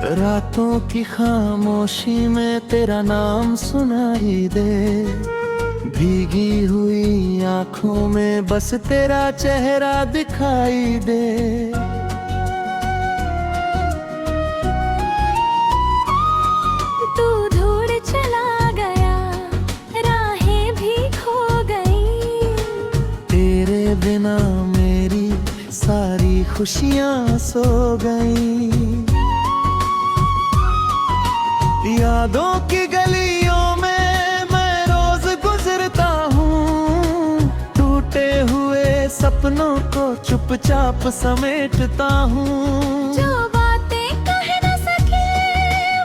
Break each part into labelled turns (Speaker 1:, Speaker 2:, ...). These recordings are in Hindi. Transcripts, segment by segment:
Speaker 1: रातों की खामोशी में तेरा नाम सुनाई दे, भीगी हुई आंखों में बस तेरा चेहरा दिखाई दे।
Speaker 2: तू दूर चला गया, राहें भी खो गई,
Speaker 1: तेरे बिना मेरी सारी खुशियां सो गई। यादों की गलियों में मैं रोज गुजरता हूँ, टूटे हुए सपनों को चुपचाप समेटता हूँ।
Speaker 2: जो बातें कह न सके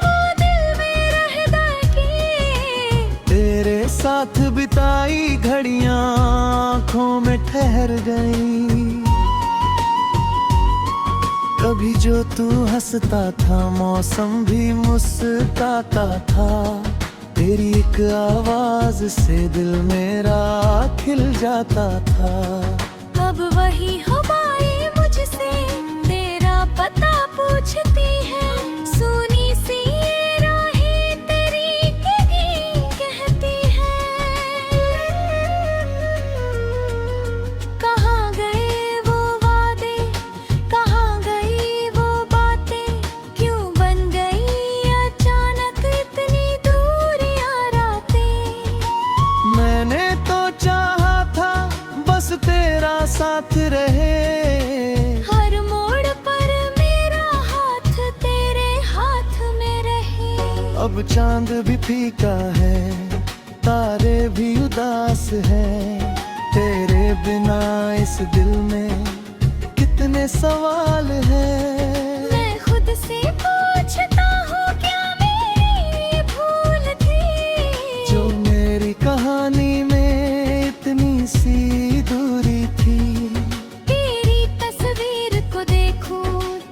Speaker 2: वो दिल में रहता की,
Speaker 1: तेरे साथ बिताई घड़ियां आँखों में ठहर गई। कभी जो तू हंसता था मौसम भी मुस्कुराता था, तेरी एक आवाज से दिल मेरा खिल जाता था।
Speaker 2: अब वही हवाएं मुझसे तेरा पता पूछती है, सुनी सी ये राहें तेरी कहती है। कहाँ गए वो वादे, कहाँ गई वो बातें, क्यों बन गई अचानक इतनी दूरियां रातें।
Speaker 1: मैंने तो चाहा था बस तेरा साथ रहे,
Speaker 2: हर मोड़ पर मेरा हाथ तेरे हाथ में रहे।
Speaker 1: अब चांद भी फीका है, तारे भी उदास हैं, तेरे बिना इस दिल में कितने सवाल हैं।
Speaker 2: मैं खुद से पूछता हूँ क्या मेरी भूल थी,
Speaker 1: जो मेरी कहानी में इतनी सी दूरी थी।
Speaker 2: तेरी तस्वीर को देखूं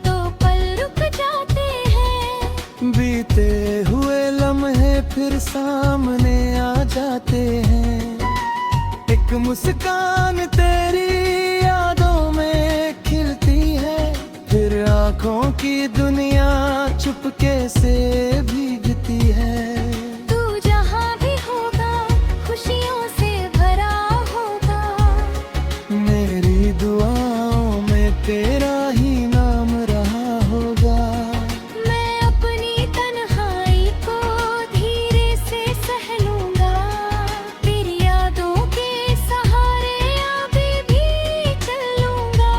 Speaker 2: तो पल रुक जाते हैं,
Speaker 1: बीते हुए लम्हे फिर सामने आ जाते हैं। एक मुस्कान तेरी यादों में खिलती है, फिर आंखों की दुनिया चुपके से भीगती है।
Speaker 2: तू जहाँ भी होगा खुशियों से भरा होगा,
Speaker 1: मेरी दुआओं में तेरा ही नाम रहा होगा।
Speaker 2: मैं अपनी तन्हाई को धीरे से सह लूंगा, तेरी यादों के सहारे आगे भी चल लूंगा।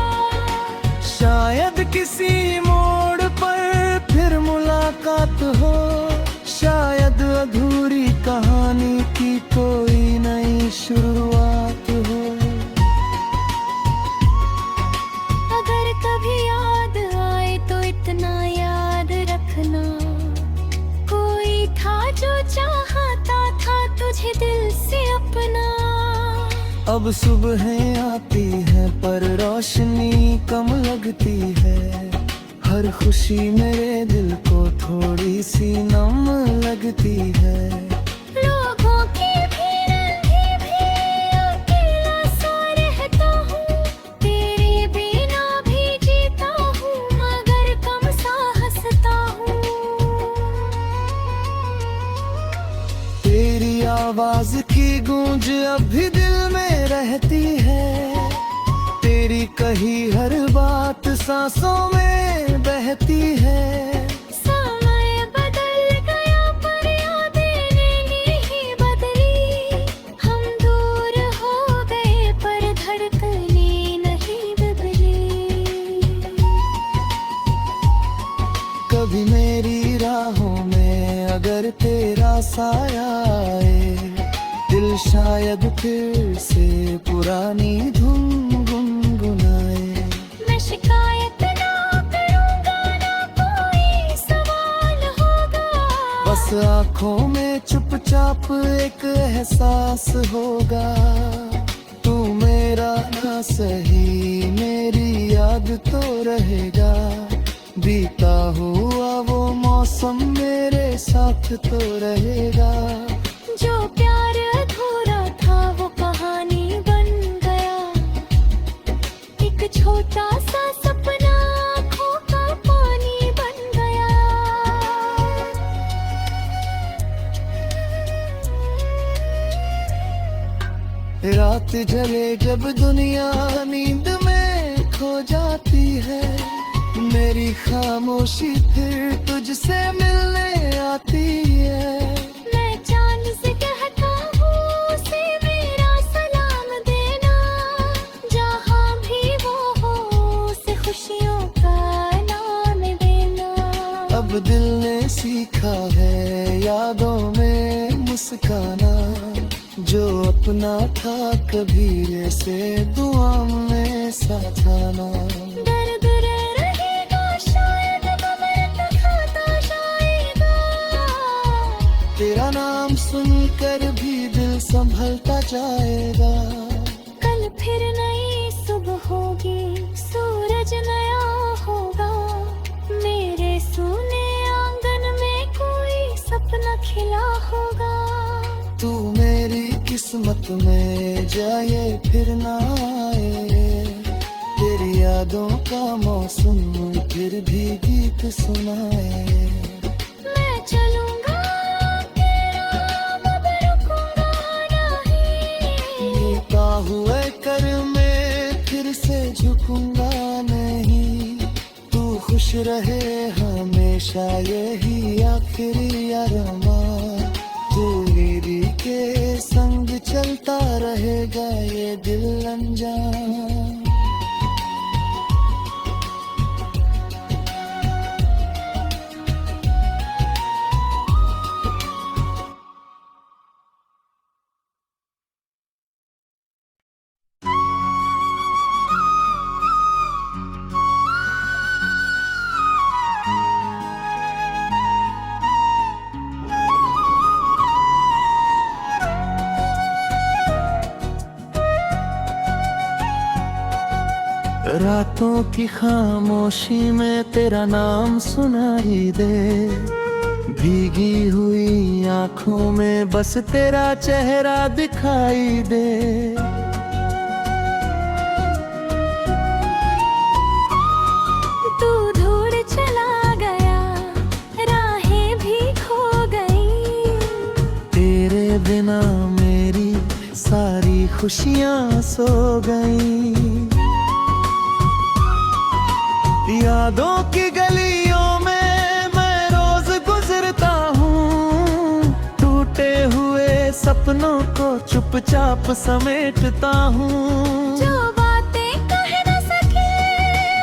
Speaker 1: शायद किसी मोड़ पर फिर मुलाकात हो, शायद अधूरी कहानी की कोई नई शुरुआत हो।
Speaker 2: अगर कभी याद आए तो इतना याद रखना, कोई था जो चाहता था तुझे दिल से अपना।
Speaker 1: अब सुबहें आती हैं पर रोशनी कम लगती है, हर खुशी मेरे दिल को थोड़ी सी नम लगती है।
Speaker 2: लोगों की भीड़ भी अकेला सा रहता हूँ, तेरे बिना भी जीता हूँ मगर कम सा हंसता हूँ।
Speaker 1: तेरी आवाज की गूंज अब भी दिल में रहती है, तेरी कही हर बात सांसों में बहती है।
Speaker 2: समय बदल गया पर यादें नहीं बदली, हम दूर हो गए पर धड़कनें नहीं बदली।
Speaker 1: कभी मेरी राहों में अगर तेरा साया आए, दिल शायद फिर से पुरानी धुन गुनगुनाए।
Speaker 2: मैं शिकायत ना करूंगा, ना कोई सवाल होगा,
Speaker 1: बस आँखों में चुपचाप एक एहसास होगा। तू मेरा ना सही मेरी याद तो रहेगा, बीता हुआ वो मौसम मेरे साथ तो रहेगा।
Speaker 2: जो प्यार अधूरा था वो कहानी बन गया, एक छोटा सा सपना आँखों का पानी बन गया।
Speaker 1: रात ढले जब दुनिया नींद में खो जाती है, मेरी खामोशी फिर तुझसे मिलने आती है।
Speaker 2: मैं चांद से कहता हूँ उसे मेरा सलाम देना, जहाँ भी वो हो उसे खुशियों का नाम देना।
Speaker 1: अब दिल ने सीखा है यादों में मुस्काना, जो अपना था कभी ऐसे दुआ में साथ आना।
Speaker 2: दर्द रहेगा शायद मगर खाता जाएगा,
Speaker 1: तेरा नाम सुनकर भी दिल संभलता जाएगा।
Speaker 2: कल फिर नई सुबह होगी, सूरज नया होगा, मेरे सोने आंगन में कोई सपना खिला होगा।
Speaker 1: तू मेरी किस्मत में जाए फिर ना आए, तेरी यादों का मौसम फिर भी गीत सुनाए।
Speaker 2: मैं चलूंगा तेरा अब रुकूंगा नहीं,
Speaker 1: नीता हुए कर मैं फिर से झुकूंगा नहीं। तू खुश रहे हमेशा यही आखिरी अरमान, तू मेरी के संग चलता रहेगा ये दिल अनजान। रातों की खामोशी में तेरा नाम सुनाई दे, भीगी हुई आंखों में बस तेरा चेहरा दिखाई दे।
Speaker 2: तू दूर चला गया, राहें भी खो गई,
Speaker 1: तेरे बिना मेरी सारी खुशियां सो गई। यादों की गलियों में मैं रोज गुजरता हूँ, टूटे हुए सपनों को चुपचाप समेटता हूँ।
Speaker 2: जो बातें कह न सके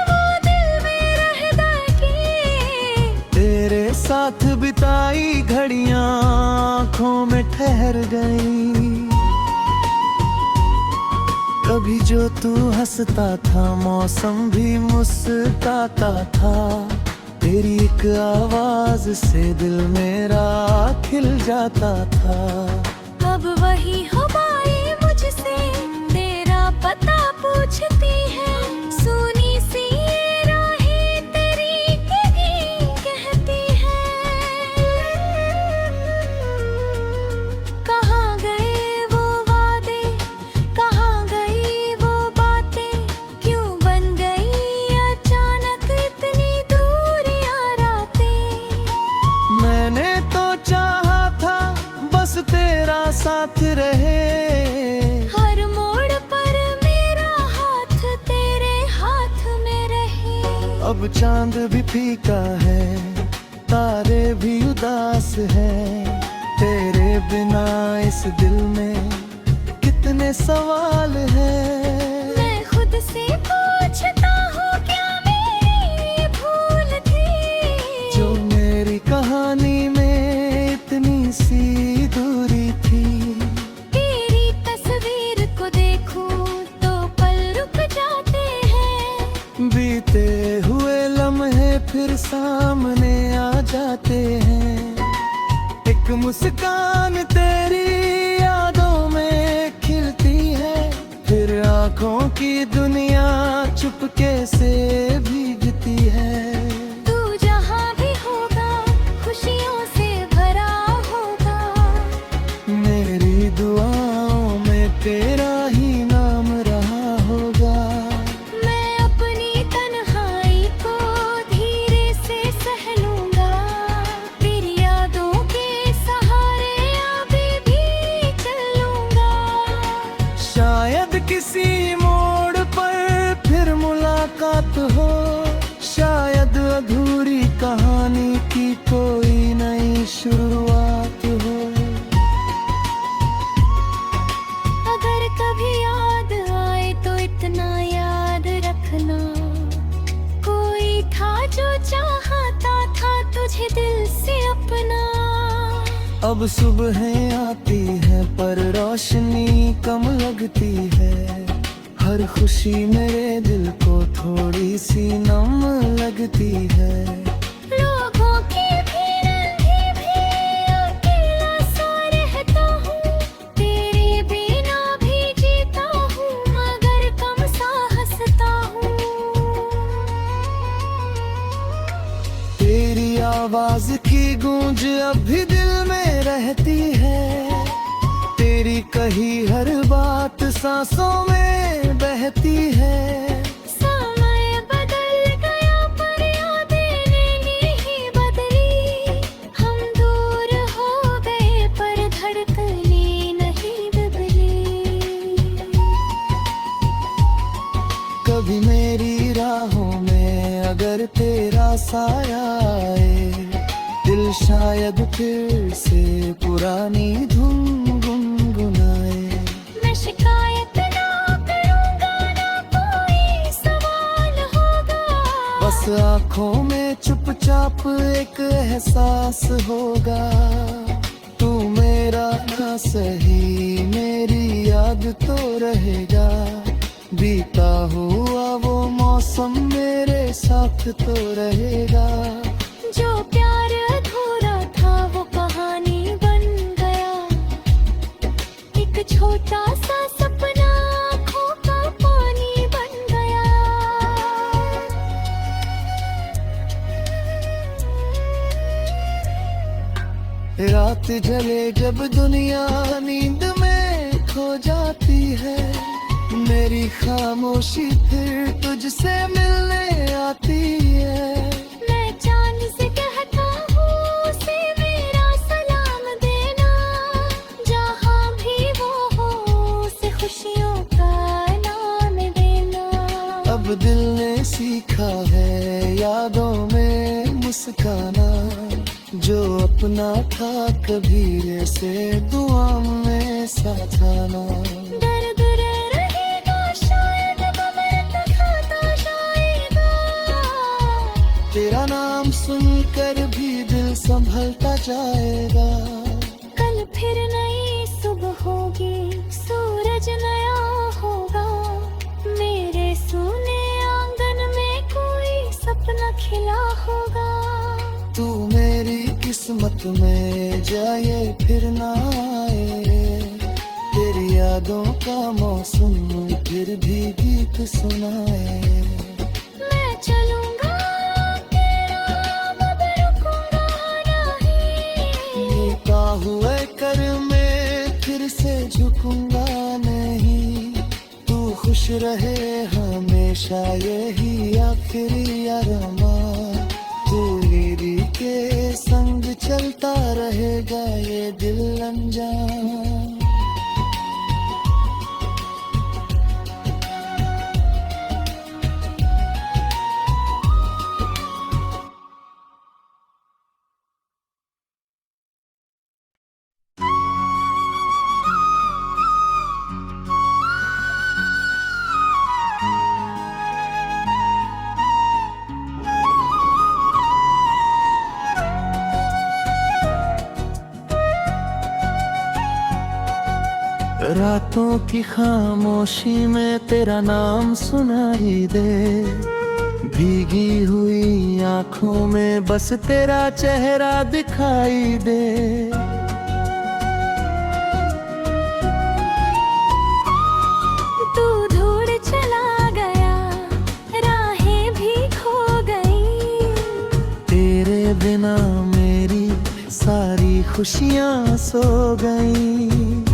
Speaker 2: वो दिल में रह जाएगी,
Speaker 1: तेरे साथ बिताई घड़ियां आँखों में ठहर गई। कभी जो तू हंसता था मौसम भी मुस्कुराता था, तेरी एक आवाज से दिल मेरा खिल जाता था।
Speaker 2: अब वही हवाएं मुझसे तेरा पता पूछती है, सुनी सी ये राहें तेरी कहीं कहती है। कहाँ गए वो वादे, कहाँ गई वो बातें, क्यों बन गई अचानक इतनी दूरियां रातें।
Speaker 1: मैंने तो चाहा था बस तेरा साथ रहे,
Speaker 2: हर मोड़ पर मेरा हाथ तेरे हाथ में रहे।
Speaker 1: अब चांद भी फीका है, तारे भी उदास है, तेरे बिना इस दिल में कितने सवाल हैं।
Speaker 2: मैं खुद से पूछता हूँ क्या मेरी भूल थी,
Speaker 1: जो मेरी कहानी में इतनी सी दूरी थी।
Speaker 2: तेरी तस्वीर को देखूं तो पल रुक जाते हैं,
Speaker 1: बीते हुए लम्हे फिर सामने आ जाते हैं। एक मुस्कान तेरी यादों में खिलती है, फिर आंखों की दुनिया चुपके से भीगती है।
Speaker 2: तू जहाँ भी होगा खुशियों से भरा होगा,
Speaker 1: मेरी दुआओं में तेरा ही नाम रहा होगा।
Speaker 2: मैं अपनी तन्हाई को धीरे से सह लूंगा, तेरी यादों के सहारे अभी भी चल लूंगा।
Speaker 1: शायद अधूरी कहानी की कोई नई शुरुआत हो।
Speaker 2: अगर कभी याद आए तो इतना याद रखना, कोई था जो चाहता था तुझे दिल से अपना।
Speaker 1: अब सुबहें आती है पर रोशनी कम लगती है, हर खुशी मेरे दिल को थोड़ी सी नम लगती है।
Speaker 2: लोगों की भीड़ भी अकेला सा रहता हूँ, तेरे बिना भी जीता हूँ मगर कम सा हंसता हूँ।
Speaker 1: तेरी आवाज की गूंज अब भी दिल में रहती है, तेरी कही हर बात सांसों में बहती है।
Speaker 2: समय बदल गया पर यादें नहीं बदली, हम दूर हो गए पर धड़कनें नहीं बदली।
Speaker 1: कभी मेरी राहों में अगर तेरा साया आए, दिल शायद फिर से पुरानी धुन गुनगुनाए।
Speaker 2: मैं शिकायत ना करूँगा, ना कोई सवाल होगा,
Speaker 1: बस आँखों में चुपचाप एक एहसास होगा। तू मेरा ना सही मेरी याद तो रहेगा, बीता हुआ वो मौसम मेरे साथ तो रहेगा।
Speaker 2: जो प्यार अधूरा था वो कहानी बन गया, एक छोटा सा सपना आँखों का पानी बन गया।
Speaker 1: रात जले जब दुनिया नींद में खो जाती है, मेरी खामोशी फिर तुझसे मिलने आती है।
Speaker 2: मैं चांद से कहता हूँ उसे मेरा सलाम देना, जहाँ भी वो हो उसे खुशियों का नाम देना।
Speaker 1: अब दिल ने सीखा है यादों में मुस्काना, जो अपना था कभी ऐसे दुआ में साथ आना।
Speaker 2: दर्द रहेगा शायद मगर खाता जाएगा,
Speaker 1: तेरा नाम सुनकर भी दिल संभलता जाएगा।
Speaker 2: कल फिर नई सुबह होगी, सूरज नया होगा, मेरे सोने आंगन में कोई सपना खिला होगा।
Speaker 1: तू मेरी किस्मत में जाए फिर ना आए, तेरी यादों का मौसम फिर भी गीत सुनाए।
Speaker 2: मैं चलूंगा तेरा मगर रुकूंगा नहीं,
Speaker 1: नीता हुए कर मैं फिर से झुकूंगा नहीं। तू खुश रहे हमेशा यही आखिरी अरमान, तू मेरी के संग चलता रहेगा ये दिल अनजान। रातों की खामोशी में तेरा नाम सुनाई दे, भीगी हुई आंखों में बस तेरा चेहरा दिखाई दे।
Speaker 2: तू दूर चला गया, राहें भी खो गई,
Speaker 1: तेरे बिना मेरी सारी खुशियां सो गईं।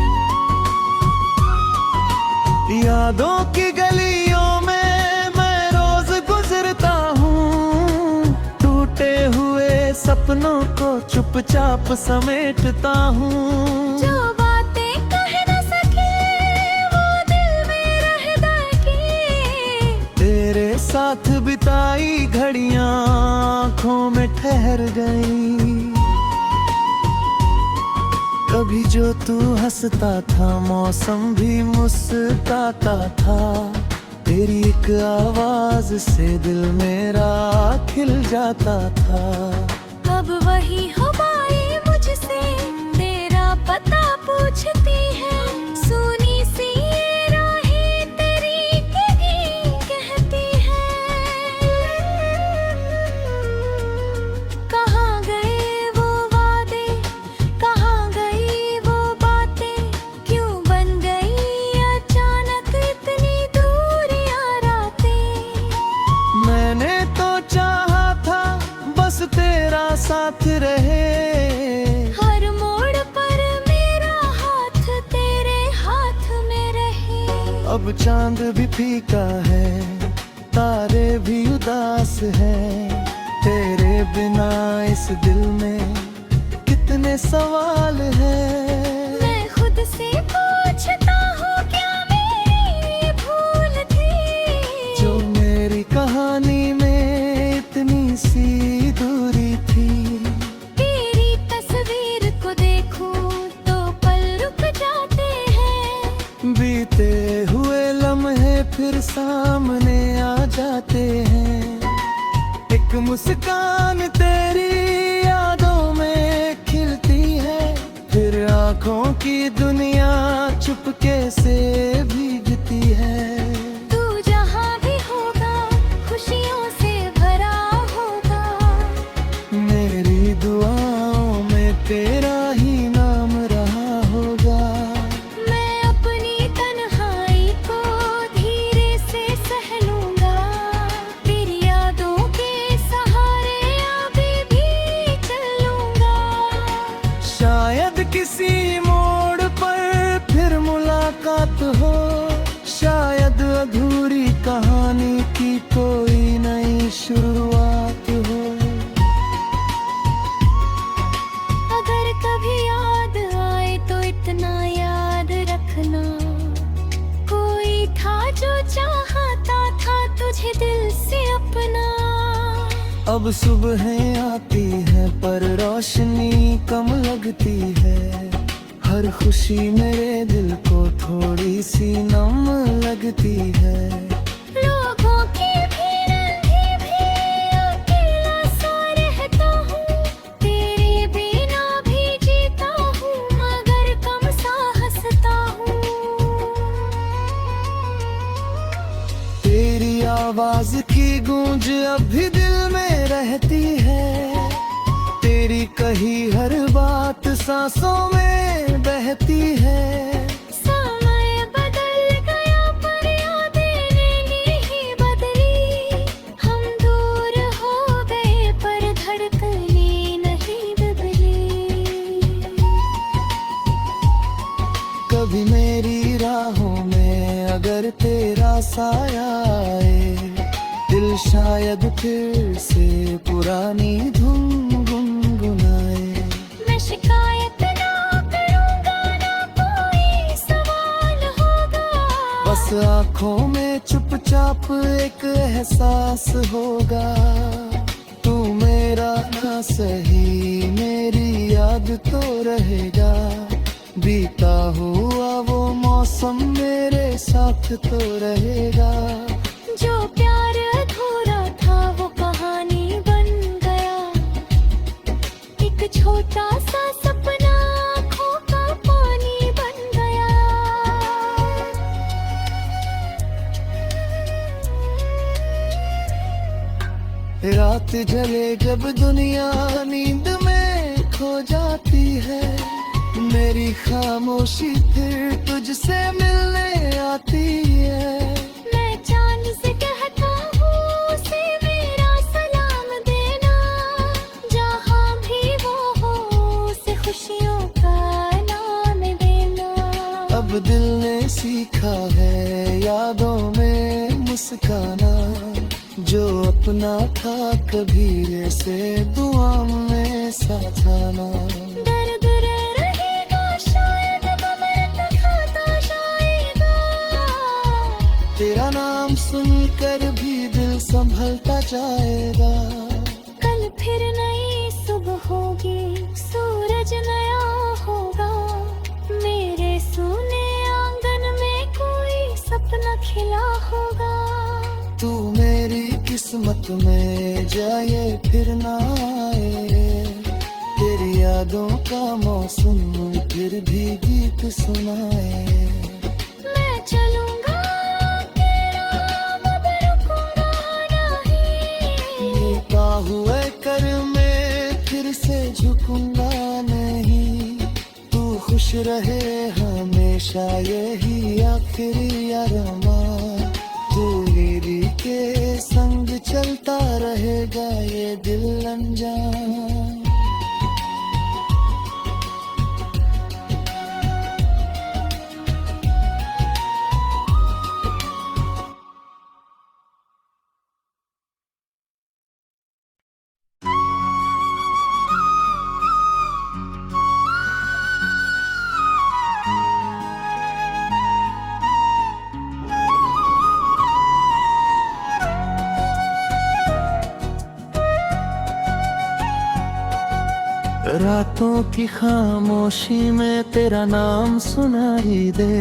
Speaker 1: यादों की गलियों में मैं रोज गुजरता हूँ, टूटे हुए सपनों को चुपचाप समेटता हूँ।
Speaker 2: जो बातें कह न सके वो दिल में रह गई,
Speaker 1: तेरे साथ बिताई घड़ियाँ ठहर गई। कभी जो तू हंसता था मौसम भी मुस्कुराता था, तेरी एक आवाज से दिल मेरा खिल जाता था।
Speaker 2: अब वही हवाएं मुझसे तेरा पता पूछती है, सुनी सी ये राहें तेरी कहीं कहती है। कहाँ गए वो वादे, कहाँ गई वो बातें, क्यों बन गई अचानक इतनी दूरियां रातें।
Speaker 1: मैंने तो चाहा था बस तेरा साथ रहे,
Speaker 2: हर मोड़ पर मेरा हाथ तेरे हाथ में रहे।
Speaker 1: अब चांद भी फीका है, तारे भी उदास हैं, तेरे बिना इस दिल में कितने सवाल हैं।
Speaker 2: मैं खुद से पूछता हूँ क्या मेरी भूल थी,
Speaker 1: जो मेरी कहानी में इतनी सी दूरी थी।
Speaker 2: तेरी तस्वीर को देखूं तो पल रुक जाते हैं,
Speaker 1: बीते हुए लम्हे फिर सामने आ जाते हैं। एक मुस्कान तेरी यादों में खिलती है, फिर आंखों की दुनिया चुपके से भीगती है।
Speaker 2: तू जहाँ भी होगा खुशियों से भरा होगा,
Speaker 1: मेरी दुआओं में तेरा ही नाम रहा होगा।
Speaker 2: मैं अपनी तन्हाई को धीरे से सह लूंगा, तेरी यादों के सहारे अभी भी चलूंगा।
Speaker 1: शायद किसी मोड़ पर फिर मुलाकात हो, शायद अधूरी कहानी की कोई नई शुरुआत हो।
Speaker 2: अगर कभी याद आए तो इतना याद रखना, कोई था जो चाहता था तुझे दिल से अपना।
Speaker 1: अब सुबहें आती हैं पर रोशनी कम लगती है, हर खुशी मेरे दिल को थोड़ी सी नम लगती है।
Speaker 2: लोगों की भीड़ अंधी भी अकेला सा रहता हूँ, तेरे बिना भी जीता हूँ मगर कम सा हंसता हूँ।
Speaker 1: तेरी आवाज की गूंज अब भी दिल में रहती है, तेरी कही हर बात सांसों में बहती है।
Speaker 2: समय बदल गया पर यादें नहीं बदली, हम दूर हो गए पर धड़कनें नहीं बदली।
Speaker 1: कभी मेरी राहों में अगर तेरा साया आए, दिल शायद फिर से पुरानी धुन गुनगुनाए।
Speaker 2: मैं शिकायत ना करूंगा ना कोई सवाल होगा,
Speaker 1: बस आँखों में चुपचाप एक एहसास होगा। तू मेरा ना सही मेरी याद तो रहेगा, बीता हुआ वो मौसम मेरे साथ तो रहेगा।
Speaker 2: जो प्यार अधूरा था वो कहानी बन गया, एक छोटा सा सपना आँखों का पानी बन गया।
Speaker 1: रात जले जब दुनिया नींद में खो जाती है, मेरी खामोशी फिर तुझसे मिलने आती है।
Speaker 2: मैं चांद से कहता हूँ उसे मेरा सलाम देना, जहाँ भी वो हो उसे खुशियों का नाम देना।
Speaker 1: अब दिल ने सीखा है यादों में मुस्काना, जो अपना था कभी ऐसे दुआ में साथ आना।
Speaker 2: दर्द रहेगा शायद मगर खाता जाएगा,
Speaker 1: तेरा नाम सुनकर भी दिल संभलता जाएगा।
Speaker 2: कल फिर नई
Speaker 1: किस्मत में जाए फिर ना आए, तेरी यादों का मौसम फिर भी गीत सुनाए।
Speaker 2: मैं चलूंगा तेरा अब रुकूंगा नहीं,
Speaker 1: झुका हुए कर में फिर से झुकूंगा नहीं। तू खुश रहे हमेशा यही आखिरी अरमान, तू मेरी के संग चलता रहेगा ये दिल अनजान। रातों की खामोशी में तेरा नाम सुनाई दे,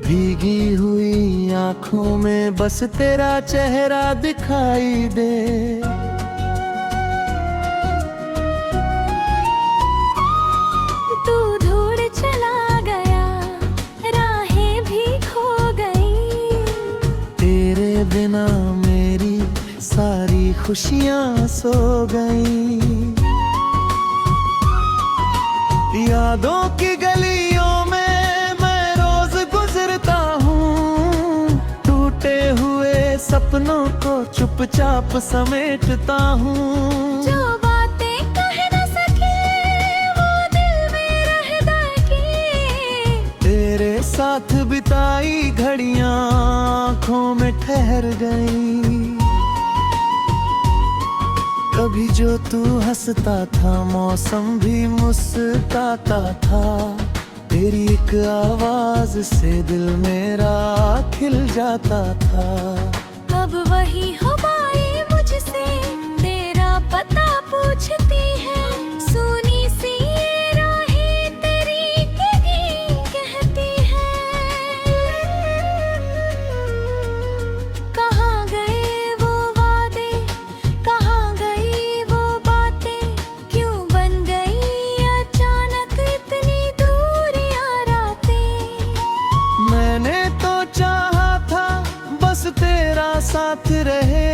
Speaker 1: भीगी हुई आंखों में बस तेरा चेहरा दिखाई दे।
Speaker 2: तू दूर चला गया राहें भी खो गई,
Speaker 1: तेरे बिना मेरी सारी खुशियां सो गई। यादों की गलियों में मैं रोज गुजरता हूँ, टूटे हुए सपनों को चुपचाप समेटता हूँ।
Speaker 2: जो बातें कह न सके वो दिल में रह जाएगी,
Speaker 1: तेरे साथ बिताई घड़ियां आँखों में ठहर गई। कभी जो तू हंसता था मौसम भी मुस्कुराता था, तेरी एक आवाज से दिल मेरा खिल जाता था।
Speaker 2: अब वही हवाएं मुझसे तेरा पता पूछती है, सुनी सी ये राहें तेरी कहती है। कहाँ गए वो वादे, कहाँ गई वो बातें, क्यों बन गई अचानक इतनी दूरियां रातें।
Speaker 1: मैंने तो चाहा था बस तेरा साथ रहे,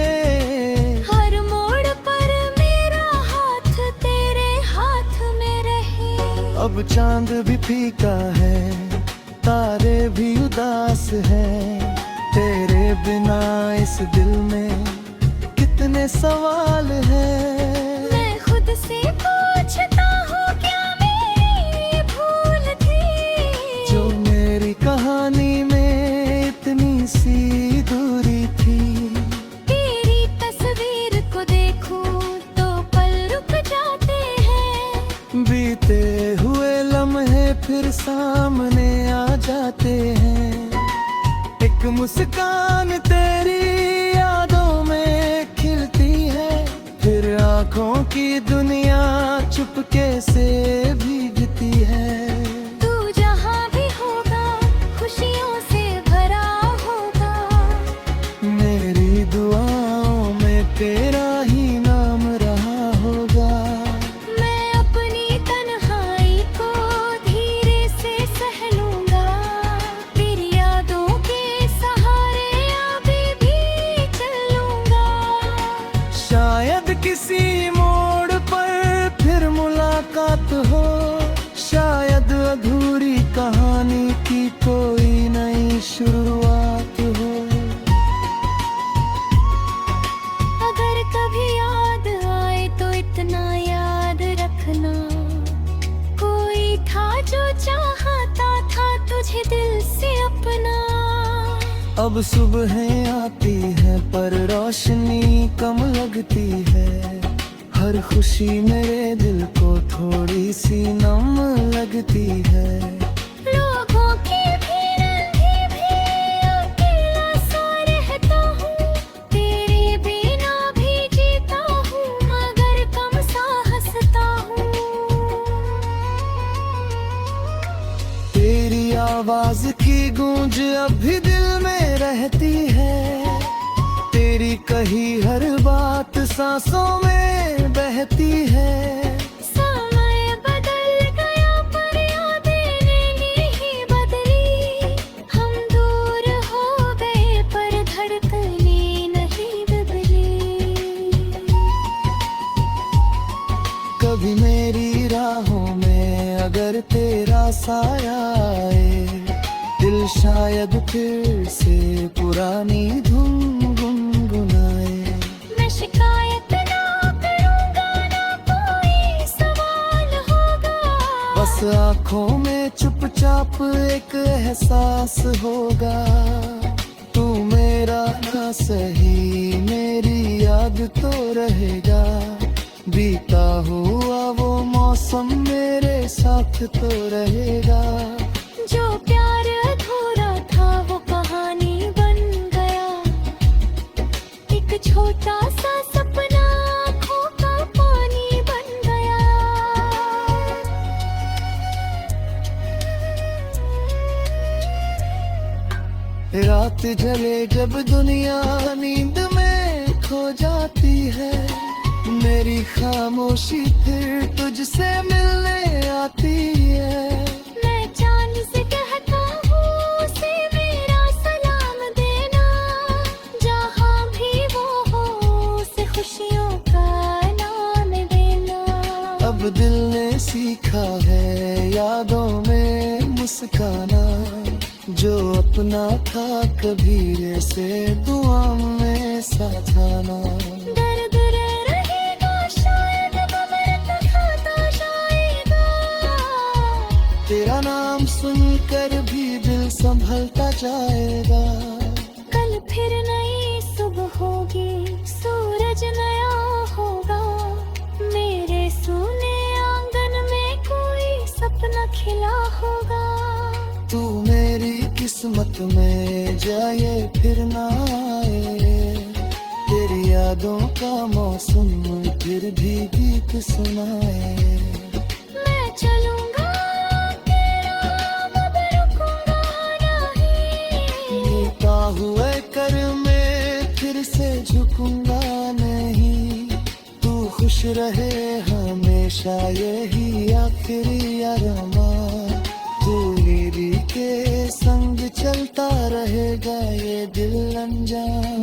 Speaker 2: हर मोड़ पर मेरा हाथ तेरे हाथ में रहे।
Speaker 1: अब चांद भी फीका है, तारे भी उदास है, तेरे बिना इस दिल में कितने सवाल हैं।
Speaker 2: मैं खुद से पूछता हूँ क्या मेरी भूल थी,
Speaker 1: जो मेरी कहानी में इतनी सी दूरी थी।
Speaker 2: तेरी तस्वीर को देखूं तो पल रुक जाते हैं,
Speaker 1: बीते हुए लम्हे फिर सामने आ जाते हैं। एक मुस्कान तेरी यादों में खिलती है, फिर आंखों की दुनिया चुपके से भीगती है।
Speaker 2: तू जहाँ भी होगा खुशियों से भरा होगा,
Speaker 1: मेरी दुआओं में तेरा ही नाम रहा होगा।
Speaker 2: मैं अपनी तन्हाई को धीरे से सह लूंगा, तेरी यादों के सहारे अभी भी चलूंगा।
Speaker 1: शायद किसी मोड़ पर फिर मुलाकात हो, शायद अधूरी कहानी की कोई नई शुरुआत हो।
Speaker 2: अगर कभी याद आए तो इतना याद रखना, कोई था जो चाहता था तुझे दिल से अपना।
Speaker 1: अब सुबहें आती है पर रोशनी कम लगती है, हर खुशी मेरे दिल को थोड़ी सी नम लगती है।
Speaker 2: लोगों की भीड़ भी अकेला सा रहता हूँ, तेरे बिना भी जीता हूँ मगर कम सा हंसता हूँ।
Speaker 1: तेरी आवाज की गूंज अब भी दिल में रहती है, तेरी कही हर बात सांसों में बहती है।
Speaker 2: समय बदल गया पर यादें नहीं बदली, हम दूर हो गए पर धड़कनें नहीं बदली।
Speaker 1: कभी मेरी राहों में अगर तेरा साया आए, दिल शायद फिर से पुरानी धुन गुनगुनाए।
Speaker 2: मैं शिकायत ना करूंगा, ना कोई सवाल होगा।
Speaker 1: बस आँखों में चुपचाप एक एहसास होगा, तू मेरा ना सही मेरी याद तो रहेगा। बीता हुआ वो मौसम मेरे साथ तो रहेगा।
Speaker 2: जो प्यार अधूरा था वो कहानी बन गया, एक छोटा सा सपना आँखों का पानी बन गया।
Speaker 1: रात जले जब दुनिया नींद में खो जाती है, मेरी खामोशी फिर तुझसे मिलने आती है।
Speaker 2: मैं चांद से कहता हूँ उसे मेरा सलाम देना, जहाँ भी वो हो उसे खुशियों का नाम देना।
Speaker 1: अब दिल ने सीखा है यादों में मुस्काना, जो अपना था कबीरे से दुआ में साथाना।
Speaker 2: दर्द रहेगा शायद मगर खाता जाएगा,
Speaker 1: तेरा नाम सुनकर भी दिल संभलता जाएगा।
Speaker 2: कल फिर नई सुबह होगी, सूरज नया होगा। मेरे सूने आंगन में कोई सपना खिला होगा।
Speaker 1: तू मेरी किस्मत में जाए फिर ना आए, तेरी यादों का मौसम फिर भी गीत सुनाए।
Speaker 2: मैं चलूंगा तेरा अब रुकूंगा नहीं,
Speaker 1: मिलता हुए कर में फिर से झुकूंगा नहीं। तू खुश रहे हमेशा यही आखिरी अरमा, तू मेरी के संग चलता रहेगा ये दिल अनजान।